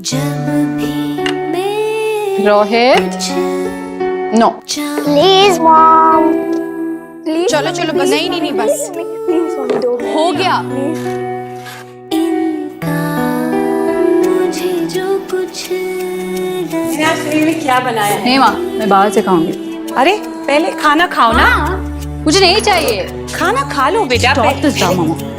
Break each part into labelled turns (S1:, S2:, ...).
S1: जब भी मैं
S2: रोहित नो
S3: प्लीज मॉम।
S2: चलो चलो बस नहीं नहीं नहीं बस
S3: प्लीज मम्मी दो
S2: हो गया।
S1: इनका मुझे जो कुछ
S4: मैंने आज मेरे लिए क्या बनाया है?
S2: नहीं माँ मैं बाहर से खाऊंगी।
S4: अरे पहले खाना खाओ ना।
S2: मुझे नहीं चाहिए।
S4: खाना खा लो बेटा।
S2: स्टॉप दिस ड्रामा माँ।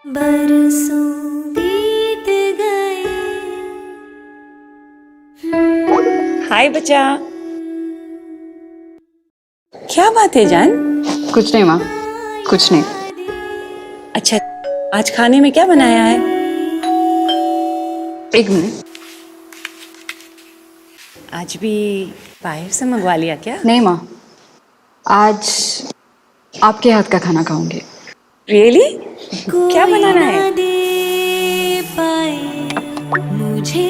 S1: बरसों बीत गए।
S4: हाय बच्चा। क्या बात है जान?
S2: कुछ नहीं माँ कुछ नहीं।
S4: अच्छा आज खाने में क्या बनाया है?
S2: एक मिनट।
S4: आज भी बाहर से मंगवा लिया क्या?
S2: नहीं माँ आज आपके हाथ का खाना खाऊंगी।
S4: रियली? क्या बनाना है?
S1: दे पाए मुझे